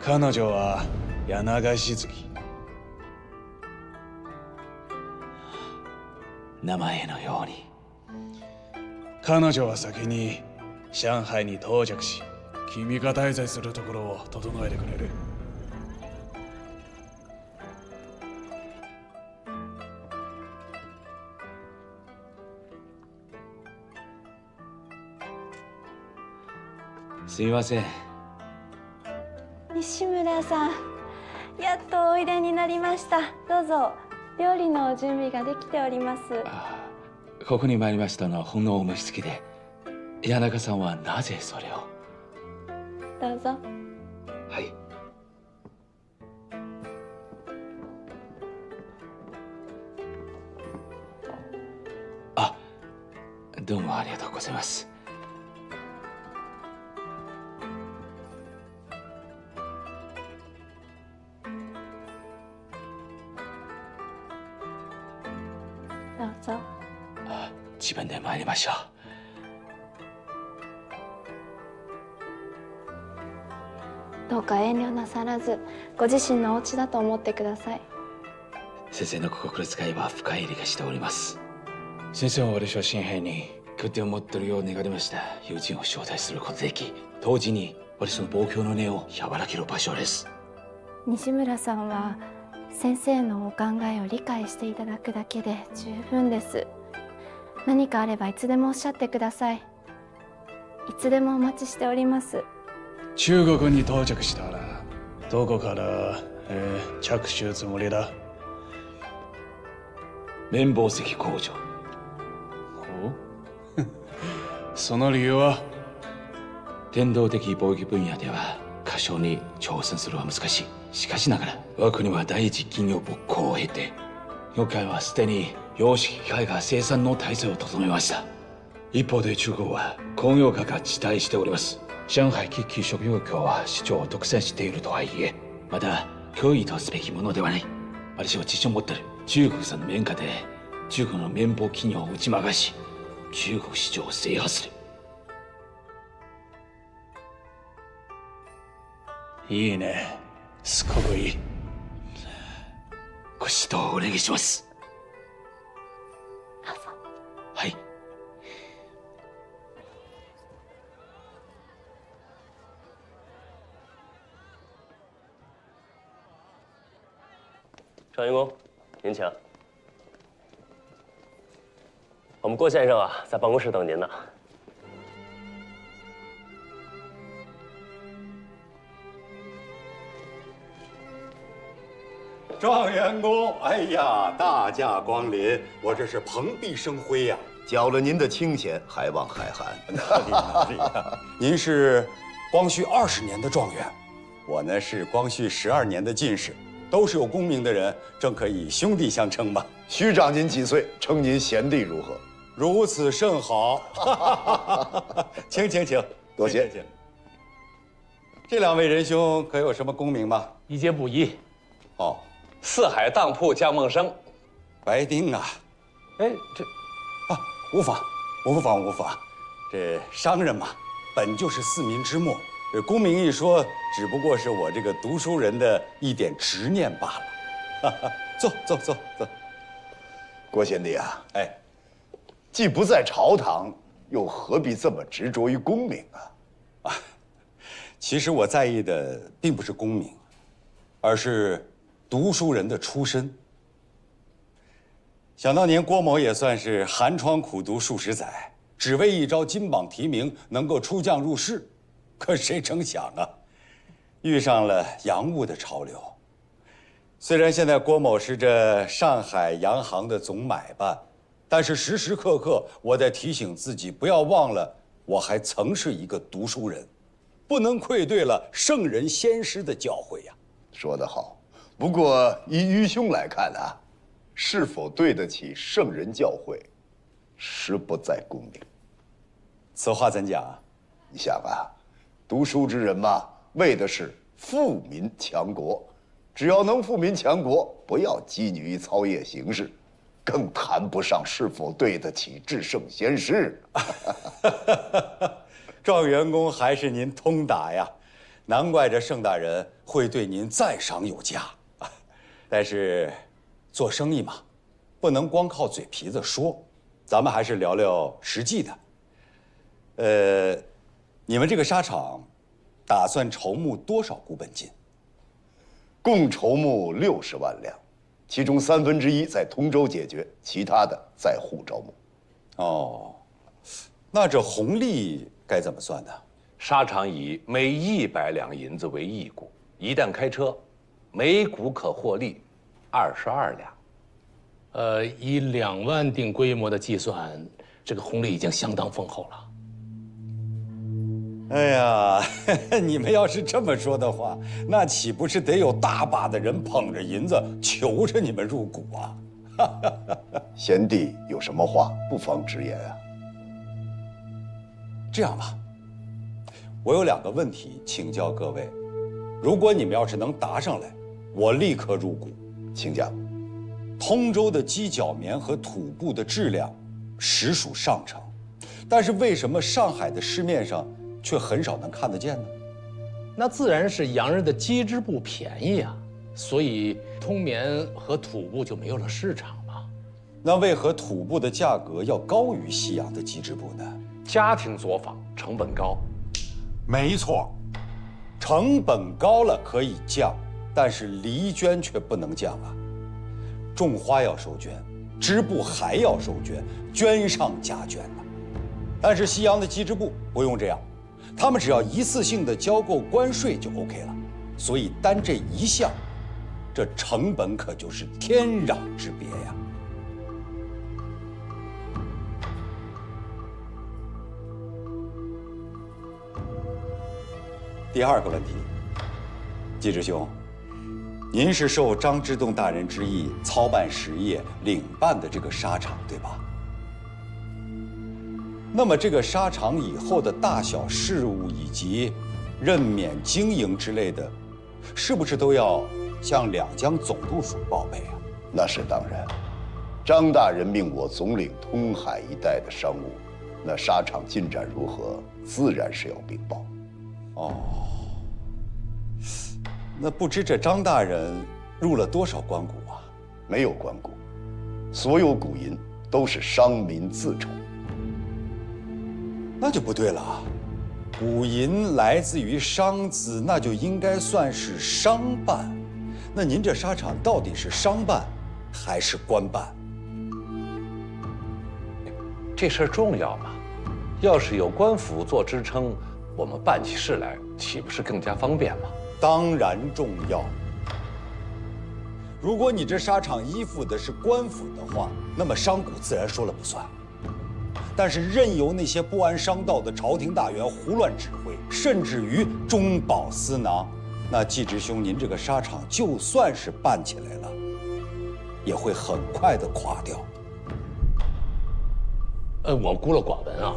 彼女は柳し月。名前のように。彼女は先に上海に到着し、君が滞在するところを整えてくれる。すみません。西村さん、やっとおいでになりました。どうぞ。料理の準備ができております。ここに参りましたのはほんの思いつきで、谷中さんはなぜそれを？どうぞ。はい。あ、どうもありがとうございます。どうぞ。自分で参りましょう。どうか遠慮なさらず、ご自身のお家だと思ってください。先生の心遣いは深い理解しております。先生は私は新兵に拠点を持っているよう願いました友人を招待することでき、同時に私の望郷の根を和らげる場所です。西村さんは先生のお考えを理解していただくだけで十分です。何かあればいつでもおっしゃってください。いつでもお待ちしております。中国に到着したらどこから、着手つもりだ？綿紡績工場。おその理由は？伝統的貿易分野では過小に挑戦するは難しい。しかしながら我が国は第一企業勃興を経て、業界はすでに洋式機械が生産の体制を整えました。一方で中国は工業化が遅滞しております。上海機器職業協は市場を独占しているとはいえ、まだ脅威とすべきものではない。私は自信を持っている。中国産の綿花で中国の綿棒企業を打ち負かし、中国市場を制覇する。いいね、すごくいい。ご指導をお願いします。どうぞ。はい。张员工，您请。我们郭先生啊，在办公室等您呢。状元公，哎呀，大驾光临，我这是蓬荜生辉呀！缴了您的清闲，还望海涵。哪里呀？您是光绪20年的状元，我呢是光绪12年的进士，都是有功名的人，正可以兄弟相称嘛。虚长您几岁，称您贤弟如何？如此甚好。请，多谢。请。这两位仁兄可有什么功名吗？一介布衣。哦，四海当铺江梦生。白丁啊。哎，这啊，无妨。这商人嘛，本就是四民之末。这功名一说，只不过是我这个读书人的一点执念罢了。坐。郭贤弟啊，哎，既不在朝堂，又何必这么执着于功名啊？其实我在意的并不是功名，而是读书人的出身。想当年，郭某也算是寒窗苦读数十载，只为一朝金榜题名，能够出将入仕。可谁成想啊，遇上了洋务的潮流。虽然现在郭某是这上海洋行的总买办，但是时时刻刻我在提醒自己，不要忘了我还曾是一个读书人，不能愧对了圣人先师的教诲呀。说得好，不过依愚兄来看啊，是否对得起圣人教诲，实不在功名。此话怎讲啊？你想啊，读书之人嘛，为的是富民强国。只要能富民强国，不要拘泥于操业形式，更谈不上是否对得起至圣先师。状元公还是您通达呀，难怪这盛大人会对您赞赏有加。但是，做生意嘛，不能光靠嘴皮子说，咱们还是聊聊实际的。你们这个沙场，打算筹募多少股本金？共筹募60万两，其中1/3在通州解决，其他的在沪招募。哦，那这红利该怎么算呢？沙场以每100两银子为1股，一旦开车，每股可获利22两。以2万锭规模的计算，这个红利已经相当丰厚了。哎呀，你们要是这么说的话，那岂不是得有大把的人捧着银子求着你们入股啊？贤弟有什么话不妨直言啊。这样吧，我有2个问题请教各位，如果你们要是能答上来，我立刻入股。请讲。通州的鸡脚棉和土布的质量实属上乘，但是为什么上海的市面上却很少能看得见呢？那自然是洋人的鸡织布便宜啊，所以通棉和土布就没有了市场嘛。那为何土布的价格要高于西洋的鸡织布呢？家庭作坊成本高，没错，成本高了可以降，但是梨绢却不能降啊。种花要收绢，织布还要收绢，绢上加绢呢。但是西洋的鸡织布不用这样，他们只要一次性的交够关税就 OK 了。所以单这一项，这成本可就是天壤之别呀。第2个问题，季之兄，您是受张之洞大人之意操办实业、领办的这个沙场，对吧？那么这个沙场以后的大小事务以及任免经营之类的，是不是都要向两江总督府报备啊？那是当然。张大人命我总领通海一带的商务，那沙场进展如何，自然是要禀报。哦，那不知这张大人入了多少官股啊？没有官股，所有股银都是商民自筹。那就不对了啊，股银来自于商资，那就应该算是商办。那您这沙场到底是商办还是官办？这事儿重要吗？要是有官府做支撑，我们办起事来岂不是更加方便吗？当然重要。如果你这沙场依附的是官府的话，那么商股自然说了不算。但是任由那些不谙商道的朝廷大员胡乱指挥，甚至于中饱私囊，那季直兄您这个沙场就算是办起来了，也会很快的垮掉。我孤陋寡闻啊。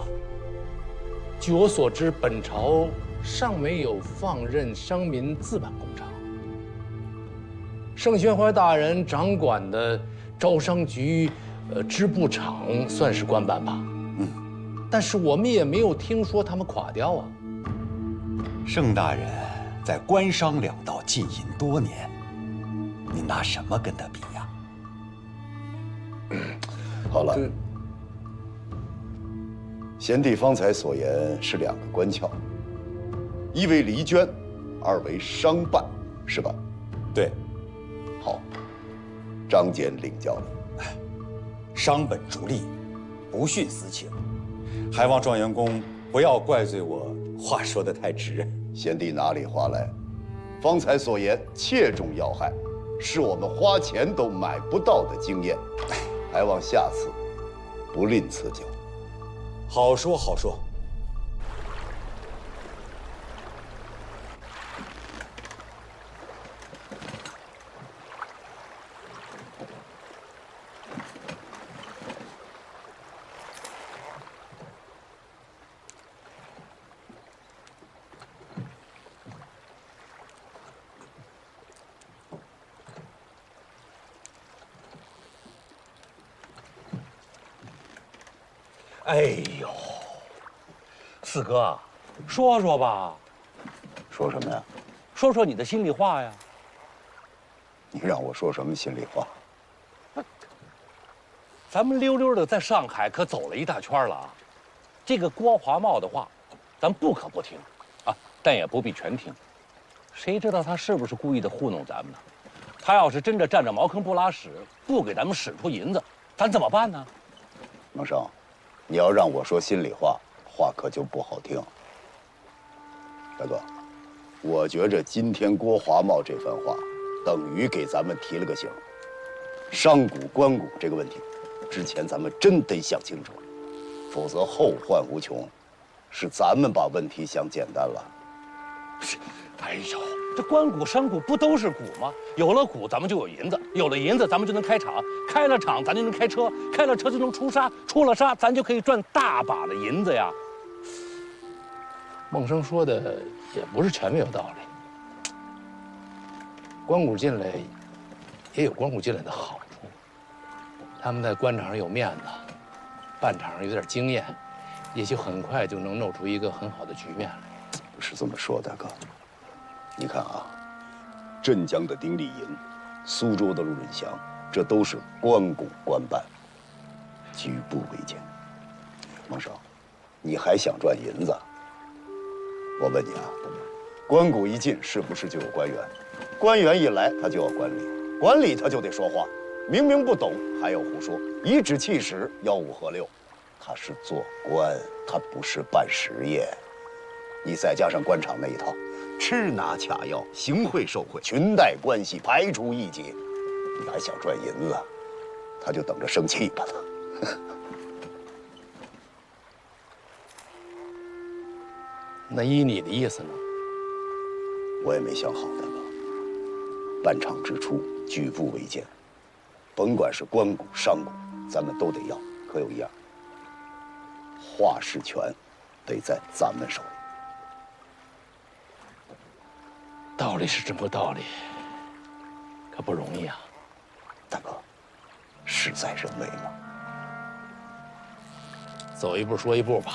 据我所知，本朝尚没有放任商民自办工厂。盛宣怀大人掌管的招商局、织布厂算是官办吧？但是我们也没有听说他们垮掉啊。盛大人在官商两道浸淫多年，你拿什么跟他比呀？好了，贤弟方才所言是两个关窍，一为离捐，二为商办，是吧？对。好，张简领教了。商本逐利，不徇私情，还望状元公不要怪罪我话说得太直。贤弟哪里话来？方才所言切中要害，是我们花钱都买不到的经验，还望下次不吝赐教。好说好说。哎呦，四哥，说说吧，说什么呀？说说你的心里话呀。你让我说什么心里话？咱们溜溜的在上海可走了一大圈了啊。这个郭华茂的话，咱不可不听啊，但也不必全听。谁知道他是不是故意的糊弄咱们呢？他要是真的占着茅坑不拉屎，不给咱们使出银子，咱怎么办呢？孟生，你要让我说心里话，话可就不好听。大哥，我觉着今天郭华茂这番话，等于给咱们提了个醒。商贾官贾这个问题，之前咱们真得想清楚，否则后患无穷。是咱们把问题想简单了。哎呦，这官股商股不都是股吗？有了股，咱们就有银子；有了银子，咱们就能开厂；开了厂，咱就能开车；开了车就能出沙；出了沙，咱就可以赚大把的银子呀。孟生说的也不是全没有道理。官股进来，也有官股进来的好处。他们在官场上有面子，办场上有点经验，也许很快就能弄出一个很好的局面来。不是这么说，大哥。你看啊，镇江的丁立银，苏州的陆润祥，这都是官股官办，举步维艰。孟生，你还想赚银子？我问你啊，官股一进，是不是就有官员？官员一来，他就要管理，管理他就得说话，明明不懂还要胡说，颐指气使，吆五喝六。他是做官，他不是办实业。你再加上官场那一套，吃拿卡要，行贿受贿，裙带关系排除异己，你还想赚银子，他就等着生气吧他。那依你的意思呢？我也没想好，大哥。办厂之初，举步维艰，甭管是官股、商股，咱们都得要。可有一样，话事权得在咱们手里。道理是这么个道理，可不容易啊。大哥，事在人为嘛。走一步说一步吧。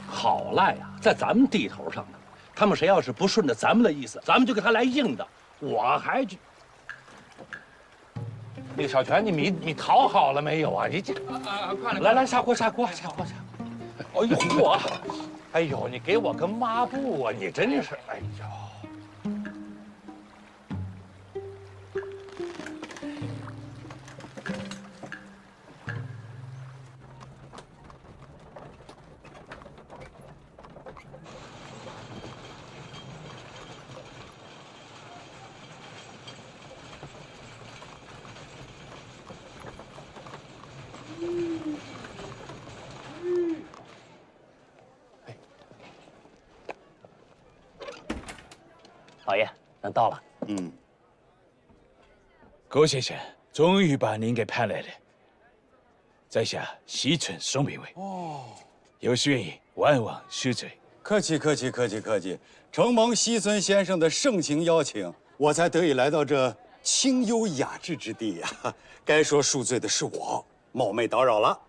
好赖呀，在咱们地头上呢。他们谁要是不顺着咱们的意思，咱们就给他来硬的。我还就那个小泉，你讨好了没有啊？你这来下锅。哎呦嚯！哎呦，你给我个抹布啊！你真是哎呦！老爷，咱到了。郭先生终于把您给盼来了，在下西村宋兵卫。哦，有事愿意，万望恕罪。客气。承蒙西村先生的盛情邀请，我才得以来到这清幽雅致之地呀。该说恕罪的是我，冒昧打扰了。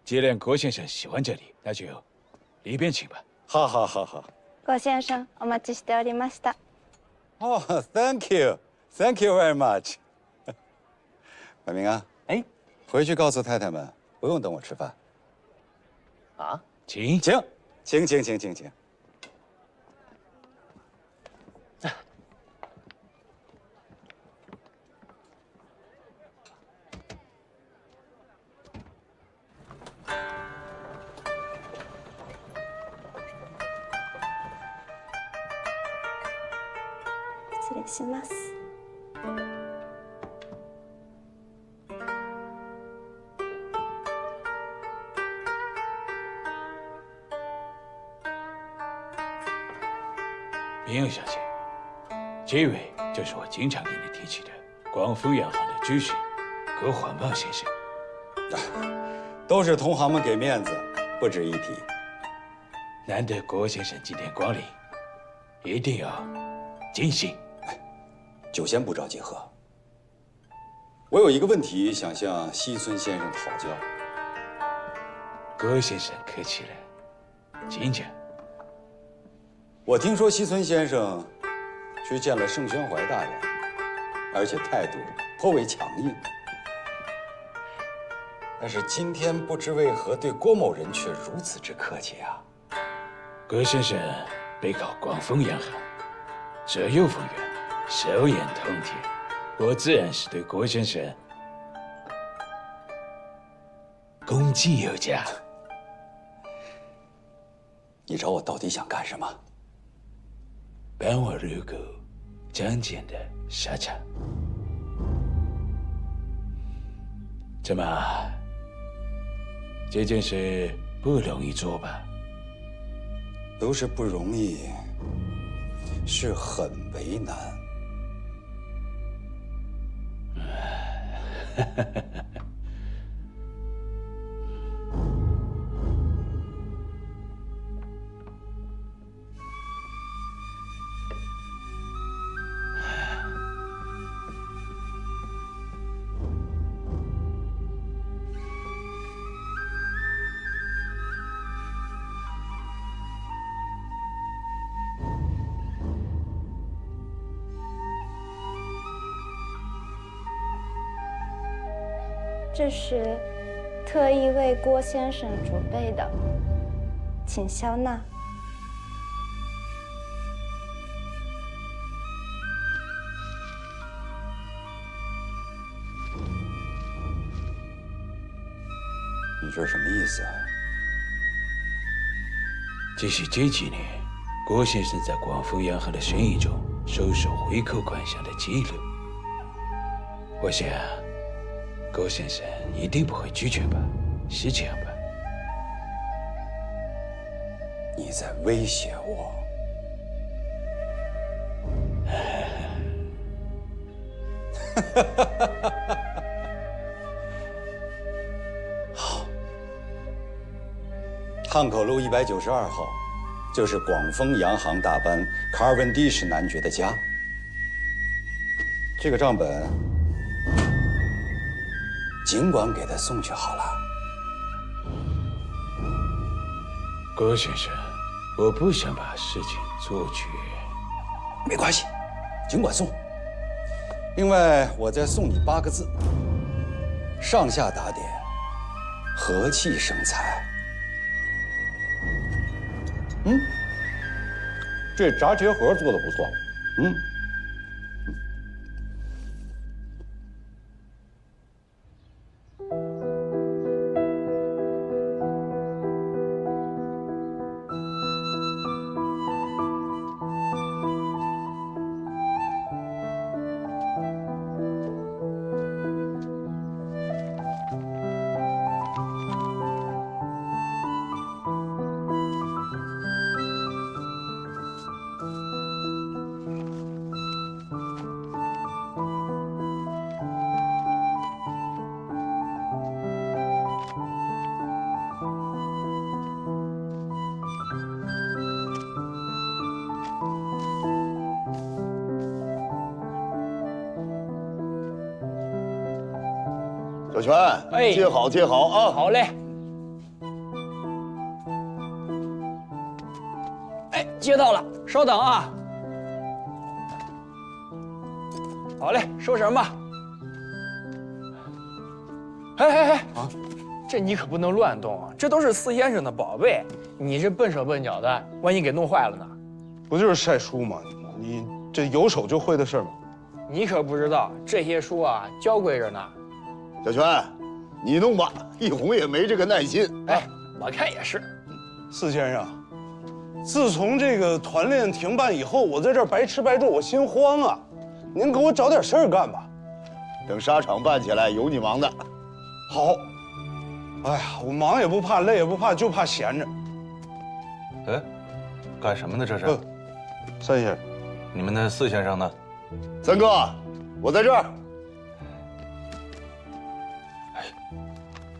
既然郭先生喜欢这里，那就里边请吧。好。郭先生，お待ちしておりました。哦，Thank you very much。百明啊，哎，回去告诉太太们，不用等我吃饭。啊，请。失礼します。明友小姐，这位就是我经常给你提起的广丰洋行的主席郭华茂先生。都是同行们给面子，不值一提。难得郭先生今天光临，一定要尽兴。酒先不着急喝。我有一个问题想向西村先生讨教。葛先生客气了，请讲。我听说西村先生去见了盛宣怀大人，而且态度颇为强硬。但是今天不知为何对郭某人却如此之客气啊！葛先生背靠广丰洋行，舍友丰源，手眼通天，我自然是对郭先生恭敬有加。你找我到底想干什么？帮我入股江建的沙场。怎么，这件事不容易做吧？不是不容易，是很为难。这是特意为郭先生准备的，请消纳。你这是什么意思啊？这是这几年郭先生在广丰洋行的生意中收受回扣款项的记录。我想，郭先生一定不会拒绝吧？是这样吧？你在威胁我？好，汉口路192号，就是广丰洋行大班卡尔文迪什男爵的家。这个账本，尽管给他送去好了。郭先生，我不想把事情做绝。没关系，尽管送。另外，我再送你8个字：上下打点，和气生财。这炸茄盒做的不错。小泉，接好接好啊！好嘞。哎，接到了，稍等啊。好嘞，收绳吧。哎，啊，这你可不能乱动啊！这都是四先生的宝贝，你这笨手笨脚的，万一给弄坏了呢？不就是晒书吗？你这有手就会的事儿吗？你可不知道，这些书啊，娇贵着呢。小泉，你弄吧，一红也没这个耐心。哎，我看也是。四先生，自从这个团练停办以后，我在这儿白吃白住，我心慌啊！您给我找点事儿干吧。等沙场办起来，有你忙的。好。哎呀，我忙也不怕，累也不怕，就怕闲着。哎，干什么呢？这是？三先生，你们的四先生呢？三哥，我在这儿。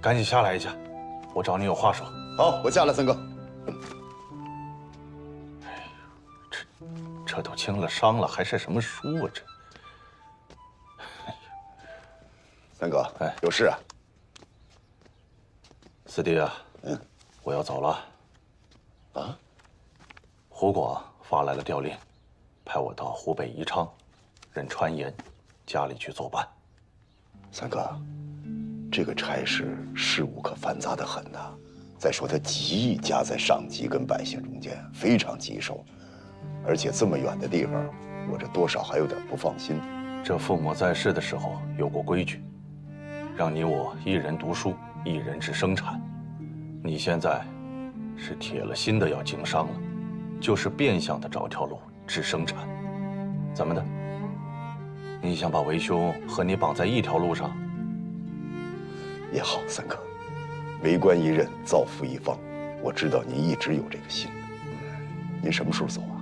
赶紧下来一下，我找你有话说。好，我下来，三哥。这都经了伤了，还晒什么书啊？这，三哥，哎，有事啊？四弟啊，我要走了。啊？胡国发来了调令，派我到湖北宜昌，任川盐家里去作伴。三哥，这个差事事务可繁杂得很呐。再说他极易夹在上级跟百姓中间，非常棘手。而且这么远的地方，我这多少还有点不放心。这父母在世的时候有过规矩，让你我一人读书，一人治生产。你现在是铁了心的要经商了，就是变相的找条路治生产。怎么的？你想把为兄和你绑在一条路上？也好，三哥，为官一任，造福一方。我知道您一直有这个心。您什么时候走啊？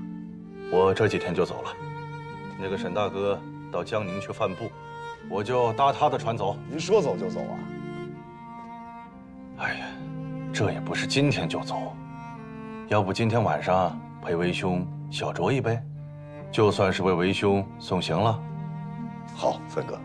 我这几天就走了。那个沈大哥到江宁去贩布，我就搭他的船走。您说走就走啊？哎呀，这也不是今天就走，要不今天晚上陪为兄小酌一杯，就算是为为兄送行了。好，三哥。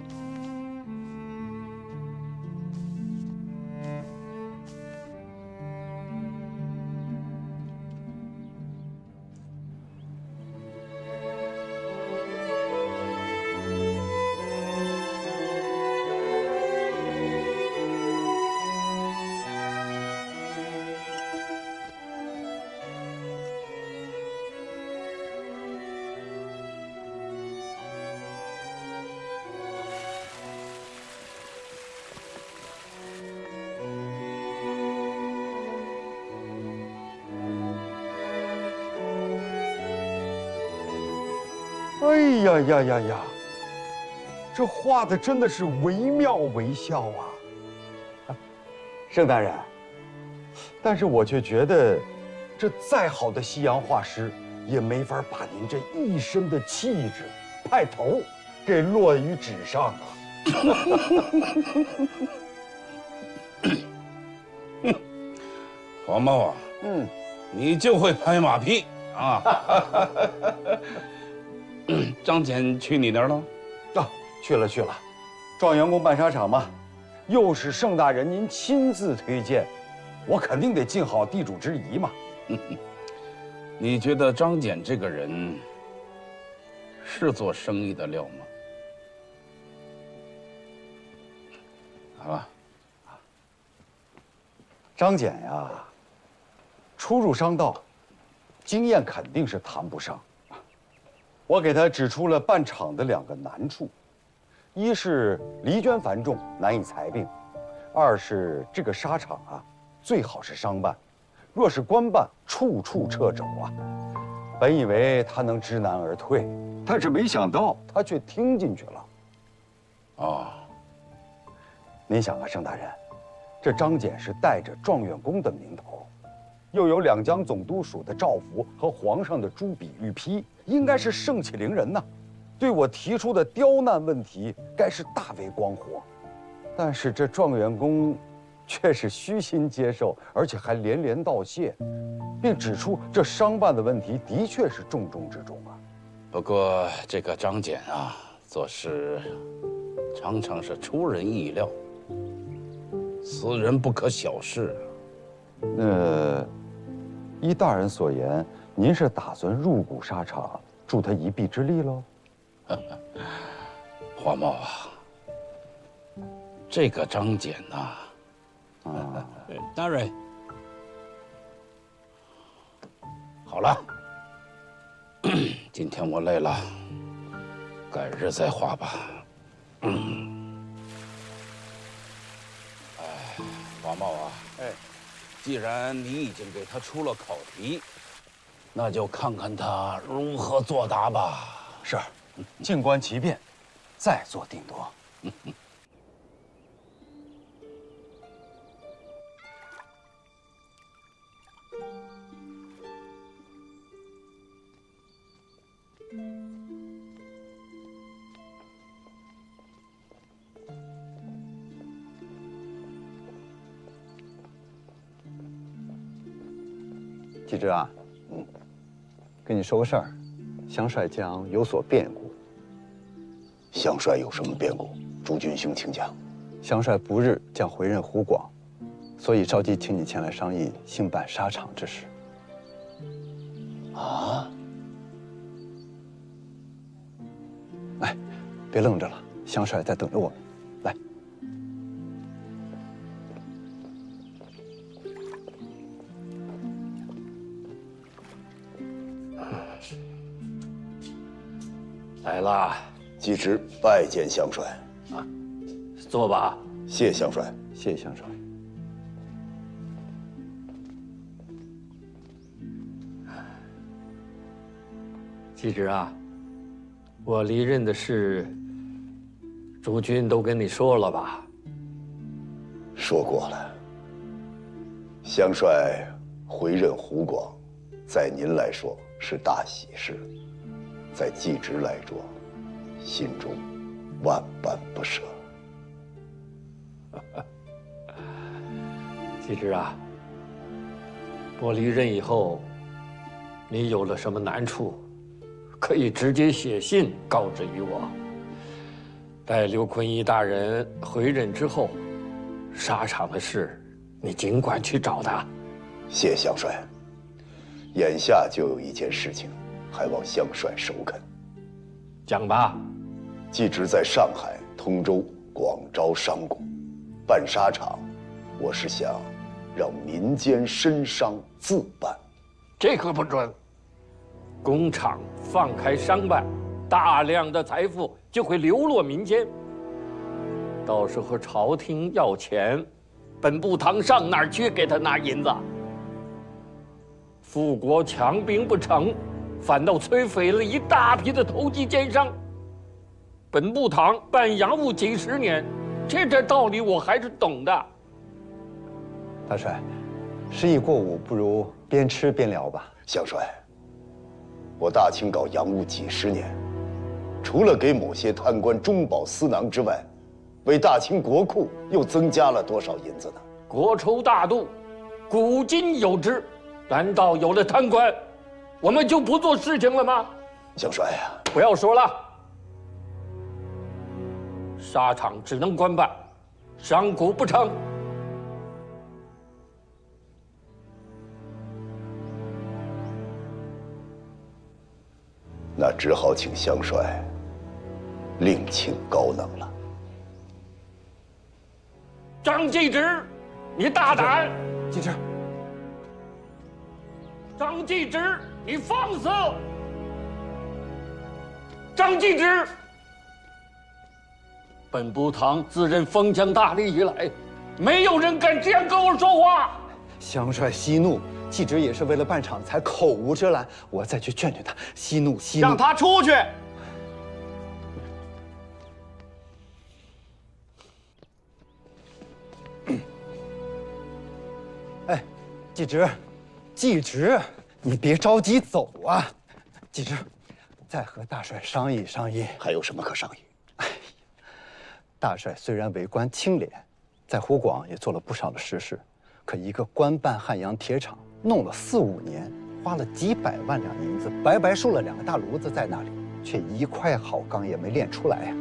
哎呀呀呀呀！这画的真的是惟妙惟肖啊，盛大人。但是我却觉得，这再好的西洋画师也没法把您这一身的气质、派头给落于纸上啊。黄毛啊，你就会拍马屁啊！张俭去你那儿了？啊，去了去了，状元宫办沙场嘛，又是盛大人您亲自推荐，我肯定得尽好地主之谊嘛。你觉得张俭这个人是做生意的料吗？好了，张俭呀，初入商道，经验肯定是谈不上。我给他指出了办厂的2个难处，一是离捐繁重，难以裁并；二是这个沙场啊，最好是商办，若是官办，处处掣肘啊。本以为他能知难而退，但是没想到他却听进去了。哦，您想啊，盛大人，这张俭是带着状元宫的名头，又有两江总督署的诏符和皇上的朱笔御批，应该是盛气凌人呐。对我提出的刁难问题，该是大为光火。但是这状元宫却是虚心接受，而且还连连道谢，并指出这商办的问题的确是重中之重啊。不过这个张俭啊，做事常常是出人意料，此人不可小视。依大人所言，您是打算入股沙场，助他一臂之力喽？花茂啊，这个张俭呐，大人，好了，今天我累了，改日再画吧。花茂啊，既然你已经给他出了考题，那就看看他如何作答吧。是，静观其变，再做定夺。季之啊，跟你说个事儿，香帅将有所变故。香帅有什么变故？诸君兄请讲。香帅不日将回任湖广，所以召集请你前来商议兴办沙场之事。啊？哎，别愣着了，香帅在等着我们。来。来了，季直拜见香帅。啊，坐吧。谢香帅。谢香帅。季直啊，我离任的事，诸军都跟你说了吧？说过了。香帅回任湖广，在您来说是大喜事，在季直来说，心中万般不舍。季直啊，我离任以后，你有了什么难处，可以直接写信告知于我。待刘坤一大人回任之后，沙场的事你尽管去找他。谢香帅。眼下就有一件事情，还望香帅首肯。讲吧。季直在上海、通州、广招商贾，办沙场，我是想让民间绅商自办。这可不准。工厂放开商办，大量的财富就会流落民间。到时候朝廷要钱，本部堂上哪儿去给他拿银子？富国强兵不成，反倒摧毁了一大批的投机奸商。本部堂办洋务几十年，这道理我还是懂的。大帅，时已过午，不如边吃边聊吧。香帅，我大清搞洋务几十年，除了给某些贪官中饱私囊之外，为大清国库又增加了多少银子呢？国仇大度，古今有之。难道有了贪官，我们就不做事情了吗？香帅呀，不要说了。沙场只能官办，商贾不成。那只好请香帅另请高能了。张继直，你大胆！继直。张继直，你放肆！张继直，本部堂自认封疆大吏以来，没有人敢这样跟我说话。香帅息怒，季直也是为了办场才口无遮拦，我再去劝劝他。息怒，息怒，让他出去。哎，季直，季直，你别着急走啊！季直，再和大帅商议商议。还有什么可商议？哎呀，大帅虽然为官清廉，在湖广也做了不少的实事，可一个官办汉阳铁厂，弄了4、5年，花了几百万两银子，白白竖了2个大炉子在那里，却一块好钢也没炼出来呀！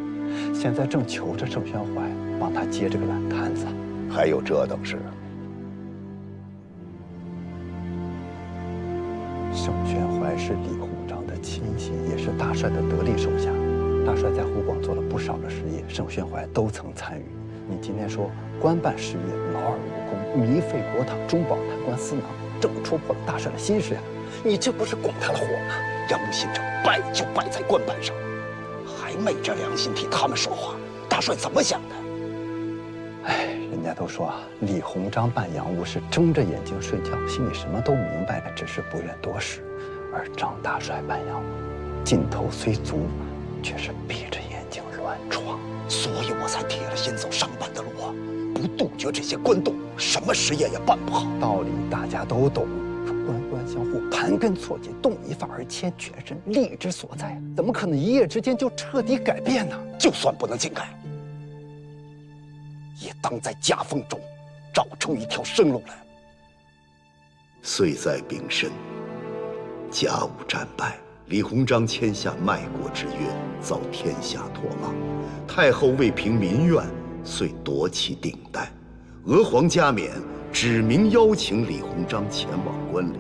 现在正求着盛宣怀帮他接这个烂摊子。还有这等事？盛宣怀是李鸿章的亲信，也是大帅的得力手下。大帅在湖广做了不少的实业，盛宣怀都曾参与。你今天说官办事业劳而无功，糜费国帑，中饱贪官私囊，这不戳破了大帅的心事呀？你这不是拱他的火吗？洋务新政败就败在官办上，还昧着良心替他们说话，大帅怎么想的？哎，人家都说啊，李鸿章办洋务是睁着眼睛睡觉，心里什么都明白，只是不愿多事；而张大帅办洋务，劲头虽足，却是闭着眼睛乱闯。所以我才铁了心走商办的路啊！不杜绝这些官洞，什么实业也办不好。道理大家都懂，可官官相护，盘根错节，动一发而牵全身，利之所在，怎么可能一夜之间就彻底改变呢？就算不能尽改，也当在夹缝中找出一条生路来。岁在丙申，甲午战败，李鸿章签下卖国之约，遭天下唾骂。太后为平民怨，遂夺其顶戴。娥皇加冕，指明邀请李鸿章前往观礼。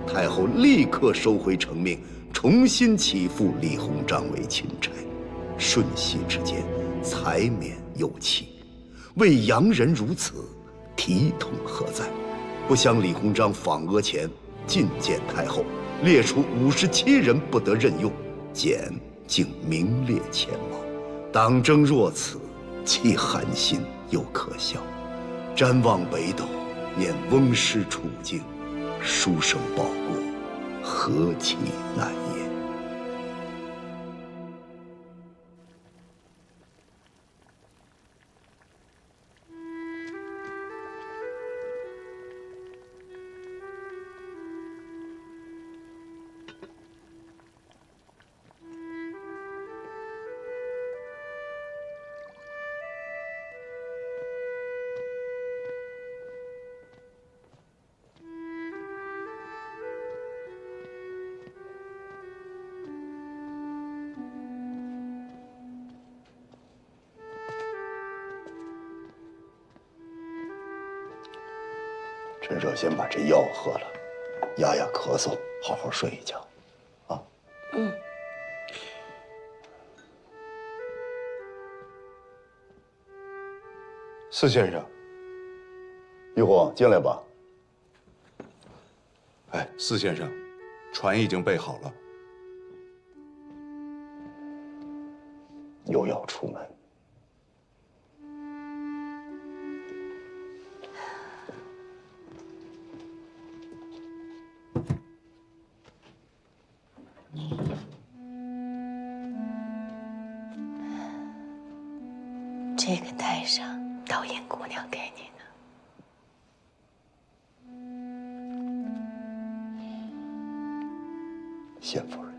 太后立刻收回成命，重新起复李鸿章为钦差。瞬息之间，才免又弃。为洋人如此，体统何在？不想李鸿章访阿前进谏太后，列出57人不得任用，简竟名列前茅。党争若此，既寒心又可笑。瞻望北斗，念翁师处境，书生报国，何其难也！陈舍先把这药喝了，压压咳嗽，好好睡一觉，啊。嗯。四先生，玉皇进来吧。哎，四先生，船已经备好了。又要出门。这个带上，导演姑娘给你的。谢夫人。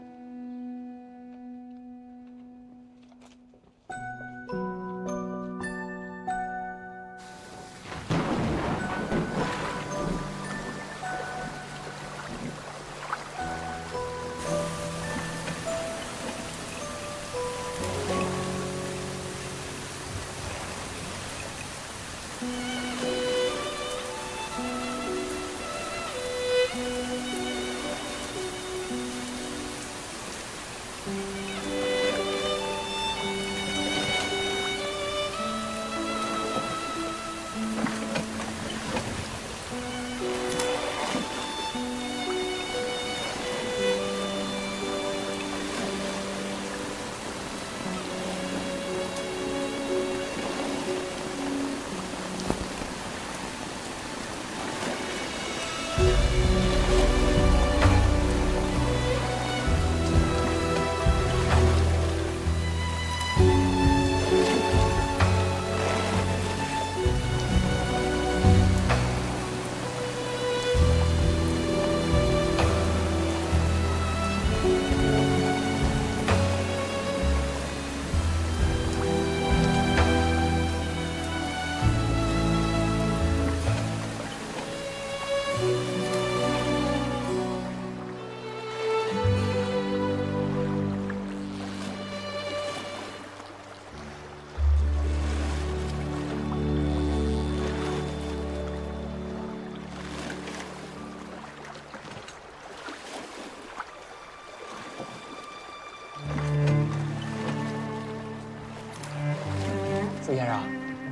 四先生，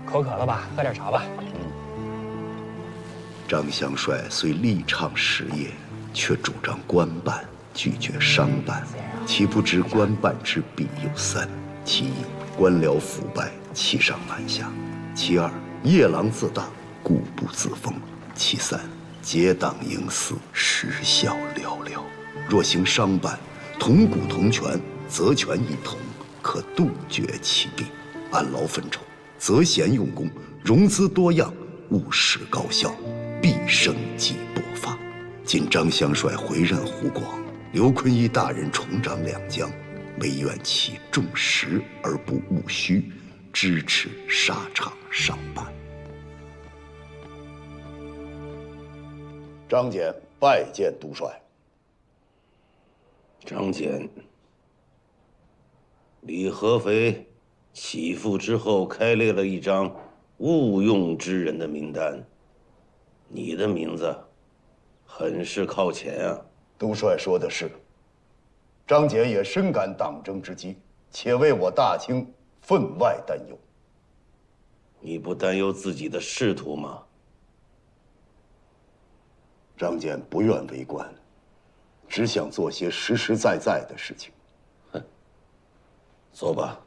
口渴了吧？喝点茶吧。张香帅虽力倡实业，却主张官办，拒绝商办。其不知官办之弊有三：其一，官僚腐败，欺上瞒下；其二，夜郎自大，固步自封；其三，结党营私，实效寥寥。若行商办，同股同权，责权一同，可杜绝其弊。按劳分酬，择贤用功，融资多样，务实高效，必生计勃发。今张香帅回任湖广，刘坤一大人重掌两江，唯愿其重实而不务虚，支持沙场商办。张简拜见督帅。张简，李合肥起复之后开列了一张误用之人的名单，你的名字很是靠前啊。督帅说的是，张简也深感党争之机，且为我大清分外担忧。你不担忧自己的仕途吗？张简不愿为官，只想做些实实在在的事情。哼，走吧。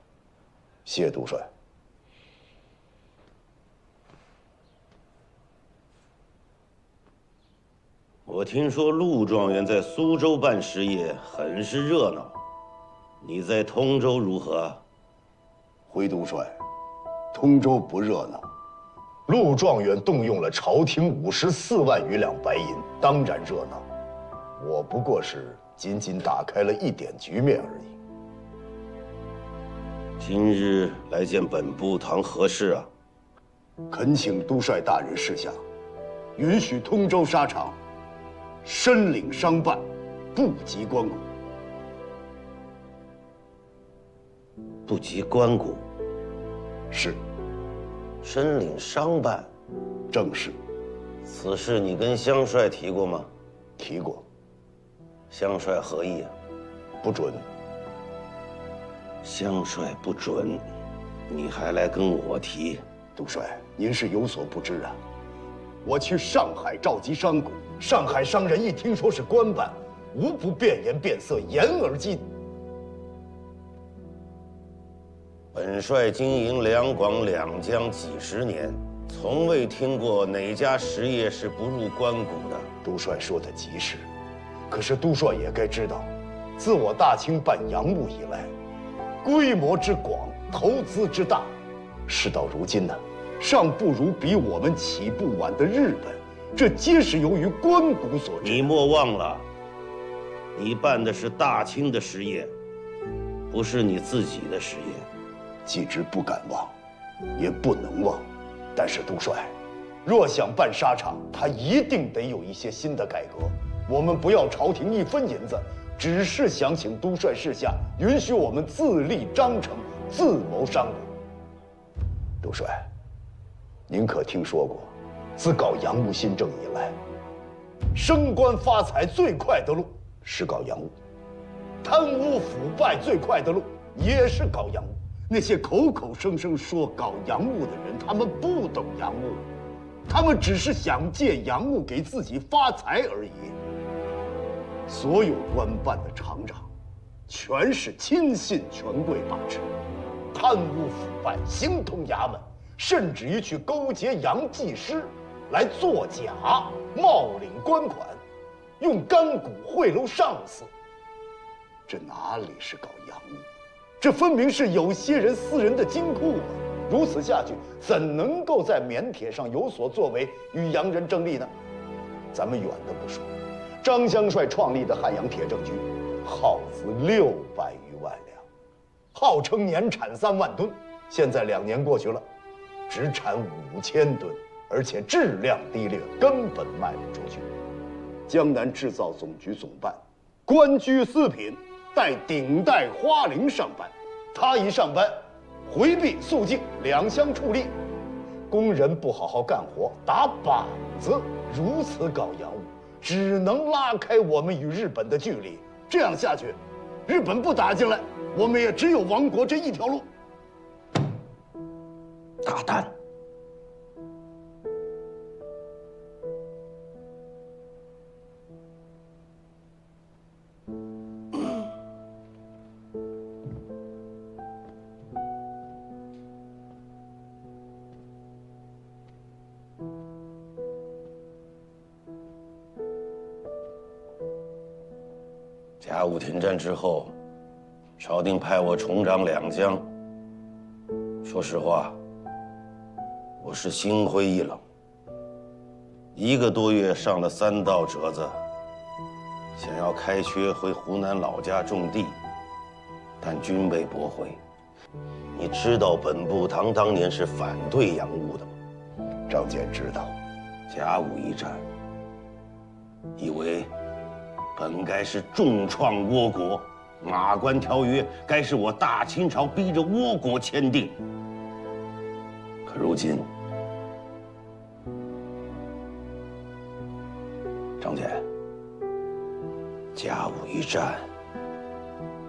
谢督帅。我听说陆状元在苏州办事业很是热闹，你在通州如何？回督帅，通州不热闹。陆状元动用了朝廷54万余两白银，当然热闹。我不过是仅仅打开了一点局面而已。今日来见本部堂何事啊？恳请督帅大人示下，允许通州沙场申领商办，不及官谷。不及官谷？是。申领商办？正是。此事你跟乡帅提过吗？提过。乡帅何意啊？不准。乡帅不准，你还来跟我提？督帅，您是有所不知啊。我去上海召集商贾，上海商人一听说是官办，无不变颜变色，言而尽。本帅经营两广两江几十年，从未听过哪家实业是不入官谷的。督帅说的极是，可是督帅也该知道，自我大清办洋务以来，规模之广，投资之大，事到如今呢，尚不如比我们起步晚的日本，这皆是由于官谷所致。你莫忘了，你办的是大清的实业，不是你自己的实业。既知不敢忘，也不能忘。但是督帅，若想办沙场，他一定得有一些新的改革。我们不要朝廷一分银子，只是想请督帅示下，允许我们自立章程，自谋商贾。督帅，您可听说过，自搞洋务新政以来，升官发财最快的路是搞洋务，贪污腐败最快的路也是搞洋务。那些口口声声说搞洋务的人，他们不懂洋务，他们只是想借洋务给自己发财而已。所有官办的厂长，全是亲信权贵把持，贪污腐败形同衙门，甚至于去勾结洋技师来作假，冒领官款，用干股贿赂上司。这哪里是搞洋务？这分明是有些人私人的金库啊！如此下去，怎能够在缅铁上有所作为，与洋人争利呢？咱们远的不说，张乡帅创立的汉阳铁政局，耗资600余万两，号称年产3万吨，现在2年过去了，只产5000吨，而且质量低劣，根本卖不出去。江南制造总局总办官居4品，带顶戴花翎上班，他一上班，回避肃静2相处立，工人不好好干活，打板子，如此搞洋务，只能拉开我们与日本的距离。这样下去，日本不打进来，我们也只有亡国这一条路。大胆！甲午停战之后，朝廷派我重掌两江。说实话，我是心灰意冷。1个多月上了3道折子，想要开缺回湖南老家种地，但均被驳回。你知道本部堂当年是反对洋务的吗？张简知道。甲午一战，以为本该是重创倭国，马关条约该是我大清朝逼着倭国签订，可如今，张简，甲午一战，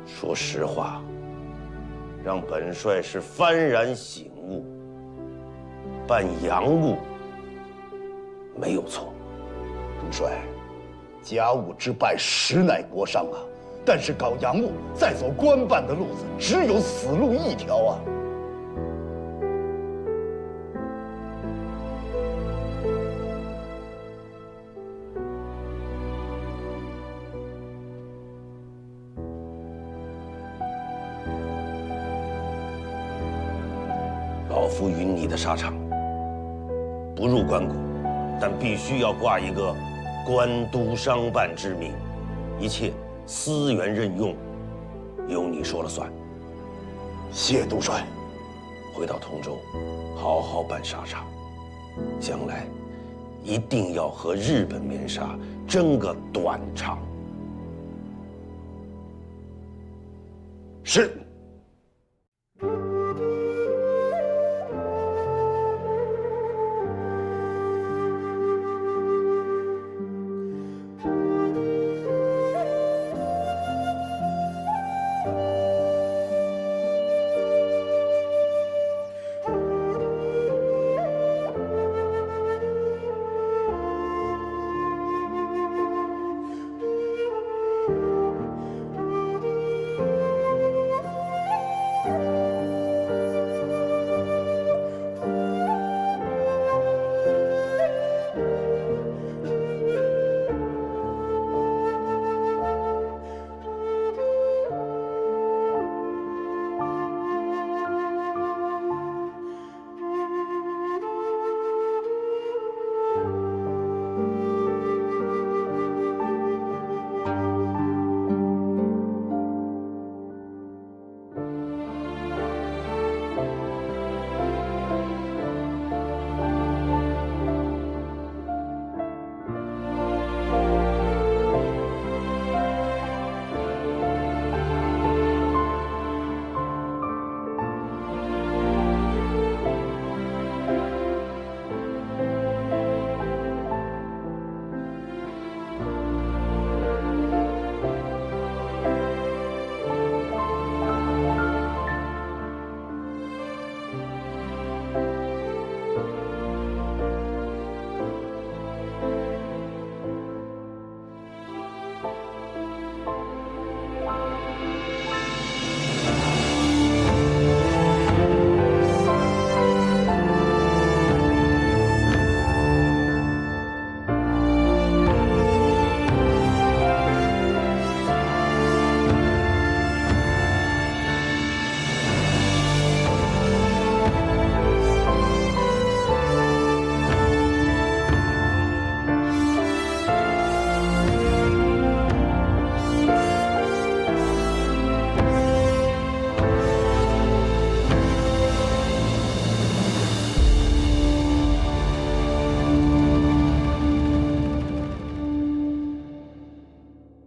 说实话，让本帅是幡然醒悟，办洋务没有错。主帅，甲午之败实乃国殇啊！但是搞洋务，再走官办的路子，只有死路一条啊！老夫与你的沙场，不入关谷，但必须要挂一个官督商办之名，一切私员任用，由你说了算。谢督帅。回到通州，好好办沙场，将来一定要和日本面纱争个短长。是。